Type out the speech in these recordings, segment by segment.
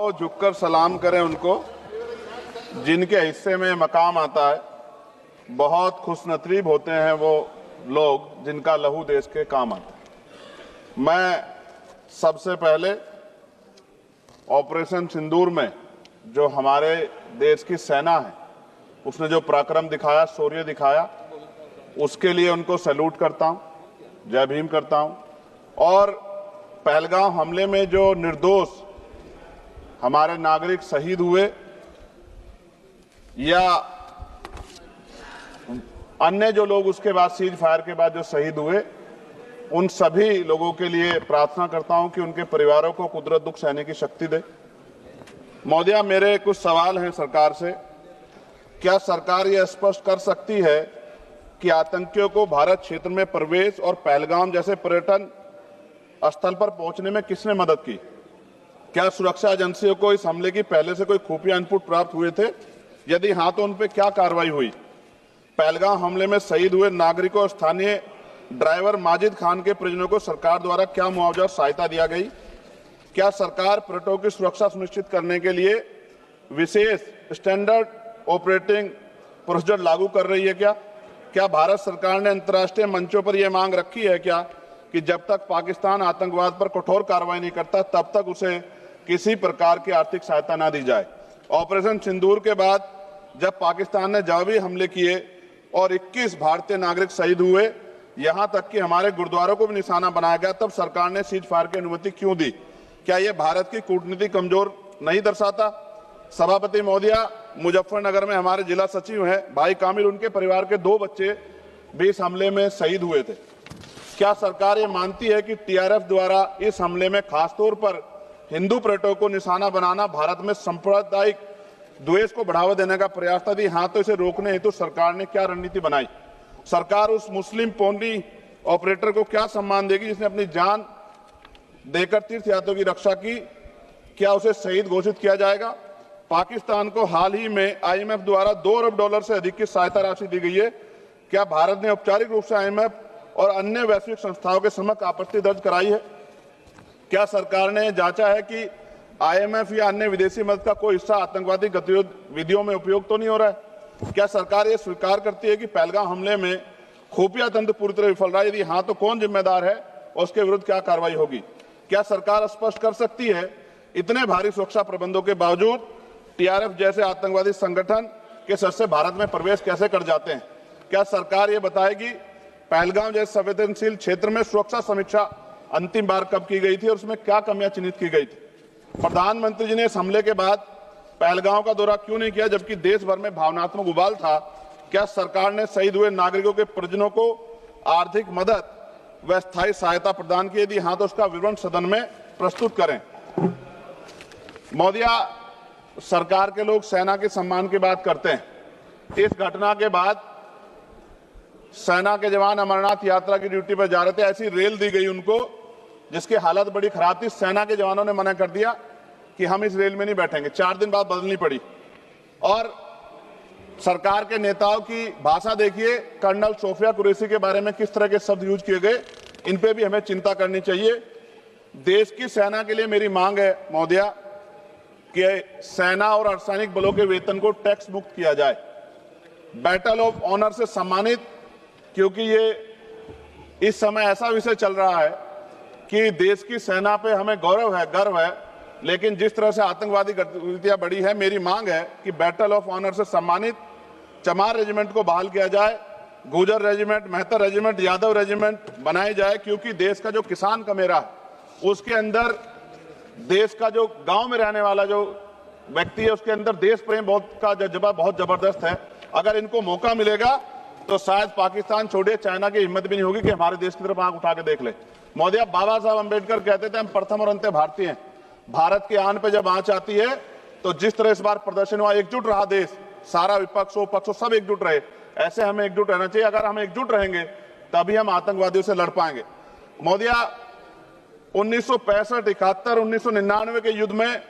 वो झुककर सलाम करें उनको जिनके हिस्से में मकाम आता है। बहुत खुशनसीब होते हैं वो लोग जिनका लहू देश के काम आता है। मैं सबसे पहले ऑपरेशन सिंदूर में जो हमारे देश की सेना है उसने जो पराक्रम दिखाया, शौर्य दिखाया, उसके लिए उनको सैल्यूट करता हूं, जय भीम करता हूं। और पहलगाम हमले में जो निर्दोष हमारे नागरिक शहीद हुए या अन्य जो लोग उसके बाद सीज फायर के बाद जो शहीद हुए, उन सभी लोगों के लिए प्रार्थना करता हूं कि उनके परिवारों को कुदरत दुख सहने की शक्ति दे। महोदया, मेरे कुछ सवाल हैं सरकार से। क्या सरकार यह स्पष्ट कर सकती है कि आतंकियों को भारत क्षेत्र में प्रवेश और पहलगाम जैसे पर्यटन स्थल पर पहुंचने में किसने मदद की? क्या सुरक्षा एजेंसियों को इस हमले की पहले से कोई खुफिया इनपुट प्राप्त हुए थे? यदि हां तो उन पर क्या कार्रवाई हुई? पहलगाम हमले में शहीद हुए नागरिकों और स्थानीय ड्राइवर माजिद खान के परिजनों को सरकार द्वारा क्या मुआवजा और सहायता दिया गई? क्या सरकार पर्यटकों की सुरक्षा सुनिश्चित करने के लिए विशेष स्टैंडर्ड ऑपरेटिंग प्रोसीजर लागू कर रही है? क्या भारत सरकार ने अंतर्राष्ट्रीय मंचों पर यह मांग रखी है कि जब तक पाकिस्तान आतंकवाद पर कठोर कार्रवाई नहीं करता तब तक उसे किसी प्रकार की आर्थिक सहायता न दी जाए? ऑपरेशन सिंदूर के बाद जब पाकिस्तान ने जवाबी हमले किए और 21 भारतीय नागरिक शहीद हुए, यहां तक कि हमारे गुरुद्वारों को भी निशाना बनाया गया, तब सरकार ने सीज फायर की अनुमति क्यों दी? क्या यह भारत की कूटनीति कमजोर नहीं दर्शाता? सभापति महोदया, मुजफ्फरनगर में हमारे जिला सचिव हैं भाई कामिल, उनके परिवार के 2 बच्चे भी इस हमले में शहीद हुए थे। क्या सरकार ये मानती है कि टीआरएफ द्वारा इस हमले में खासतौर पर हिंदू पर्यटकों को निशाना बनाना भारत में सांप्रदायिक द्वेष को बढ़ावा देने का प्रयास था? यदि हां तो इसे रोकने हेतु सरकार ने क्या रणनीति बनाई? सरकार उस मुस्लिम पोनी ऑपरेटर को क्या सम्मान देगी जिसने अपनी जान देकर तीर्थयात्रियों की रक्षा की? क्या उसे शहीद घोषित किया जाएगा? पाकिस्तान को हाल ही में आईएमएफ द्वारा $2 अरब से अधिक की सहायता राशि दी गई है। क्या भारत ने औपचारिक रूप से आईएमएफ और अन्य वैश्विक संस्थाओं के समक्ष आपत्ति दर्ज कराई है? क्या सरकार ने जांचा है कि आईएमएफ या अन्य विदेशी मदद का कोई हिस्सा आतंकवादी गतिविधियों में उपयोग तो नहीं हो रहा है? क्या सरकार ये स्वीकार करती है कि पहलगाम हमले में खुफिया तंत्र पूरी तरह विफल रहा है? यदि हां तो कौन जिम्मेदार है और उसके विरुद्ध क्या कार्रवाई होगी? क्या सरकार स्पष्ट कर सकती है इतने भारी सुरक्षा प्रबंधों के बावजूद टीआरएफ जैसे आतंकवादी संगठन के सदस्य भारत में प्रवेश कैसे कर जाते हैं? क्या सरकार ये बताएगी पहलगाम जैसे संवेदनशील क्षेत्र में सुरक्षा समीक्षा अंतिम बार कब की गई थी और उसमें क्या कमियां चिन्हित की गई थी? प्रधानमंत्री जी ने इस हमले के बाद पहलगाम का दौरा क्यों नहीं किया जबकि देश भर में भावनात्मक उबाल था? क्या सरकार ने शहीद हुए नागरिकों के परिजनों को आर्थिक मदद व स्थायी सहायता प्रदान की? यदि हां तो उसका विवरण सदन में प्रस्तुत करें। महोदया, सरकार के लोग सेना के सम्मान की बात करते हैं। इस घटना के बाद सेना के जवान अमरनाथ यात्रा की ड्यूटी पर जा रहे थे, ऐसी रेल दी गई उनको जिसकी हालत बड़ी खराब थी। सेना के जवानों ने मना कर दिया कि हम इस रेल में नहीं बैठेंगे। 4 दिन बाद बदलनी पड़ी। और सरकार के नेताओं की भाषा देखिए, कर्नल सोफिया कुरैशी के बारे में किस तरह के शब्द यूज किए गए, इन पे भी हमें चिंता करनी चाहिए। देश की सेना के लिए मेरी मांग है महोदया कि सेना और अर्धसैनिक बलों के वेतन को टैक्स मुक्त किया जाए, बैटल ऑफ ऑनर से सम्मानित, क्योंकि ये इस समय ऐसा विषय चल रहा है कि देश की सेना पे हमें गौरव है, गर्व है, लेकिन जिस तरह से आतंकवादी गतिविधियां बढ़ी है, मेरी मांग है कि बैटल ऑफ ऑनर से सम्मानित चमार रेजिमेंट को बहाल किया जाए, Gurjar regiment, Mehtar regiment, Yadav regiment बनाए जाए, क्योंकि देश का जो किसान का मेरा उसके अंदर देश का जो गांव में रहने वाला जो व्यक्ति है उसके अंदर देश प्रेम का जज्बा बहुत जबरदस्त है। अगर इनको मौका मिलेगा तो शायद पाकिस्तान छोड़िए, चाइना की हिम्मत भी नहीं होगी कि हमारे देश की तरफ आंख उठा के देख ले। महोदया, बाबा साहब अम्बेडकर कहते थे हम प्रथम और अंत्य भारतीय हैं। भारत की आन पे जब आंच आती है तो जिस तरह इस बार प्रदर्शन हुआ, एकजुट रहा देश, सारा विपक्ष हो पक्ष हो सब एकजुट रहे, ऐसे हमें एकजुट रहना चाहिए। अगर हम एकजुट रहेंगे तभी हम आतंकवादियों से लड़ पाएंगे। महोदया, 1965, 71, 1999 के युद्ध में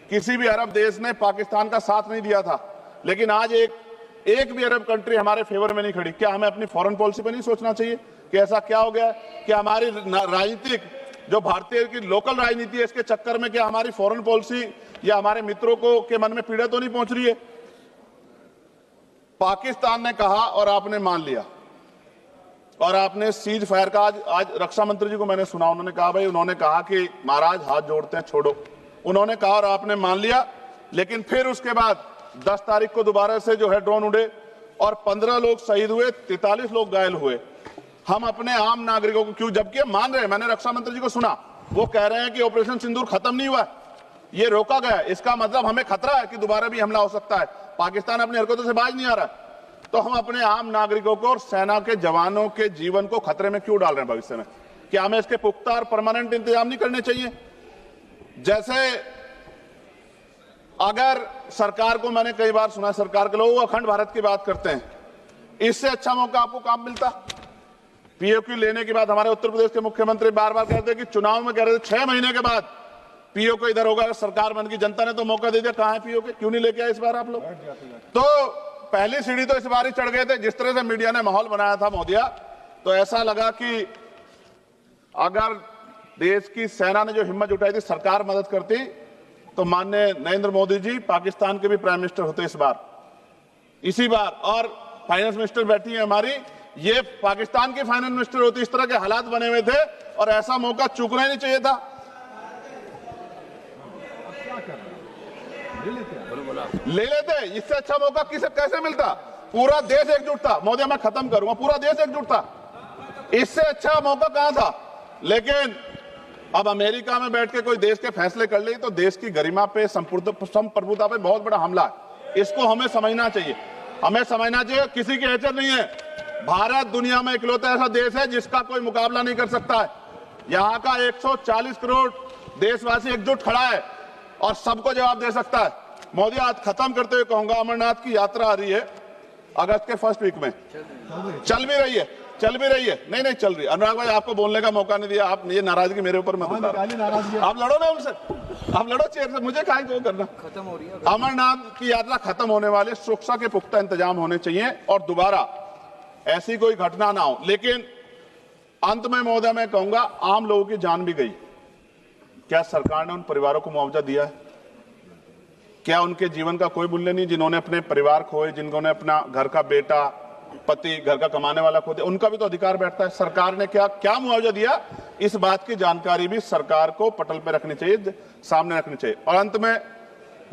किसी भी अरब देश ने पाकिस्तान का साथ नहीं दिया था, लेकिन आज एक भी अरब कंट्री हमारे फेवर में नहीं खड़ी। क्या हमें अपनी फॉरेन पॉलिसी पर नहीं सोचना चाहिए कि ऐसा क्या हो गया कि हमारी राजनीतिक जो भारतीय की लोकल राजनीति है इसके चक्कर में क्या हमारी फॉरेन पॉलिसी या हमारे मित्रों को के मन में पीड़ा तो नहीं पहुंच रही है? पाकिस्तान ने कहा और आपने मान लिया, और आपने सीज फायर का आज रक्षा मंत्री जी को मैंने सुना, उन्होंने कहा भाई, उन्होंने कहा कि महाराज हाथ जोड़ते हैं, छोड़ो। उन्होंने कहा और आपने मान लिया, लेकिन फिर उसके बाद 10 तारीख को दोबारा से जो है ड्रोन उड़े और 15 लोग शहीद हुए, 43 लोग घायल हुए। हम अपने आम नागरिकों को क्यों, जबकि मान रहे हैं, मैंने रक्षा मंत्री जी को सुना, वो कह रहे हैं कि ऑपरेशन सिंदूर खत्म नहीं हुआ, ये रोका गया, इसका मतलब हमें खतरा है कि दोबारा भी हमला हो सकता है, पाकिस्तान अपनी हरकतों से बाज नहीं आ रहा। तो हम अपने आम नागरिकों को और सेना के जवानों के जीवन को खतरे में क्यों डाल रहे हैं भविष्य में? क्या हमें इसके पुख्ता और परमानेंट इंतजाम नहीं करने चाहिए? जैसे अगर सरकार को, मैंने कई बार सुना सरकार के लोग अखंड भारत की बात करते हैं, इससे अच्छा मौका आपको काम मिलता। पीओक्यू लेने के बाद हमारे उत्तर प्रदेश के मुख्यमंत्री बार बार कहते कि चुनाव में कह रहे थे 6 महीने के बाद पीओक्यू इधर होगा, सरकार बन की, जनता ने तो मौका दे दिया, कहां है पीओक्यू? क्यों नहीं लेके आए इस बार आप लोग? तो पहली सीढ़ी तो इस बार ही चढ़ गए थे। जिस तरह से मीडिया ने माहौल बनाया था मोदिया, तो ऐसा लगा कि अगर देश की सेना ने जो हिम्मत जुटाई थी, सरकार मदद करती, तो माननीय नरेंद्र मोदी जी पाकिस्तान के भी प्राइम मिनिस्टर होते इस बार, इसी बार, और फाइनेंस मिनिस्टर बैठी है हमारी, ये पाकिस्तान की फाइनेंस मिनिस्टर होती। इस तरह के हालात बने हुए थे और ऐसा मौका चूकना ही नहीं चाहिए था। ले लेते, इससे अच्छा मौका किसे कैसे मिलता? पूरा देश एकजुट था। मोदी, मैं खत्म करूंगा, पूरा देश एकजुट था, इससे अच्छा मौका कहां था? लेकिन अब अमेरिका में बैठ के कोई देश के फैसले कर ले तो देश की गरिमा पे, संप्रभुता पे बहुत बड़ा हमला है। इसको हमें समझना चाहिए, हमें समझना चाहिए किसी की हैसियत नहीं है। भारत दुनिया में इकलौता ऐसा देश है जिसका कोई मुकाबला नहीं कर सकता है। यहां का 140 करोड़ देशवासी एकजुट खड़ा है और सबको जवाब दे सकता है। मोदी, आज खत्म करते हुए कहूंगा, अमरनाथ की यात्रा आ रही है अगस्त के फर्स्ट वीक में, चल भी रही है, नहीं चल रही। अनुराग भाई, आपको बोलने का मौका नहीं दिया, आप ये नाराजगी मेरे ऊपर मत उतारो। आप लड़ो ना उनसे, आप लड़ो चेयर से, मुझे काहे को करना। खत्म हो रही है अमरनाथ की यात्रा, खत्म होने वाली, सुरक्षा के पुख्ता इंतजाम होने चाहिए और दोबारा ऐसी कोई घटना ना हो। लेकिन अंत में महोदय मैं कहूंगा, आम लोगों की जान भी गई, क्या सरकार ने उन परिवारों को मुआवजा दिया है? क्या उनके जीवन का कोई मूल्य नहीं? जिन्होंने अपने परिवार खोए, जिन्होंने अपना घर का बेटा, पति, घर का कमाने वाला खो दिया, उनका भी तो अधिकार बैठता है। सरकार ने क्या मुआवजा दिया, इस बात की जानकारी भी सरकार को पटल पर रखनी चाहिए, सामने रखनी चाहिए। और अंत में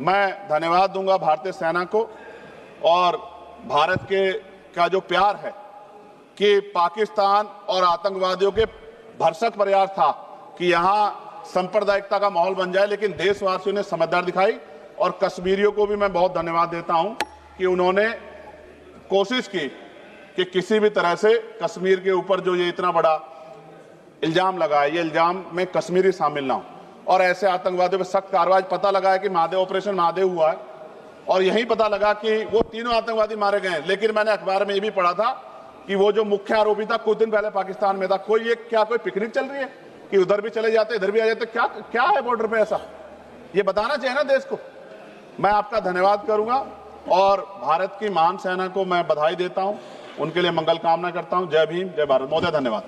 मैं धन्यवाद दूंगा भारतीय सेना को और भारत के का जो प्यार है कि पाकिस्तान और आतंकवादियों के भरसक प्रयास था कि यहां सांप्रदायिकता का माहौल बन जाए, लेकिन देशवासियों ने समझदारी दिखाई। और कश्मीरियों को भी मैं बहुत धन्यवाद देता हूं कि उन्होंने कोशिश की कि किसी भी तरह से कश्मीर के ऊपर जो ये इतना बड़ा इल्जाम लगा है, ये इल्जाम में कश्मीरी शामिल ना हो और ऐसे आतंकवादियों पर सख्त कार्रवाई। पता लगा है कि महादेव, ऑपरेशन महादेव हुआ है और यही पता लगा कि वो तीनों आतंकवादी मारे गए हैं। लेकिन मैंने अखबार में ये भी पढ़ा था कि वो जो मुख्य आरोपी था कुछ दिन पहले पाकिस्तान में था। कोई पिकनिक चल रही है कि उधर भी चले जाते, इधर भी आ जाते? क्या है बॉर्डर पे ऐसा? ये बताना चाहिए ना देश को। मैं आपका धन्यवाद करूंगा और भारत की महान सेना को मैं बधाई देता हूं, उनके लिए मंगल कामना करता हूं। जय भीम, जय भारत। महोदय, धन्यवाद।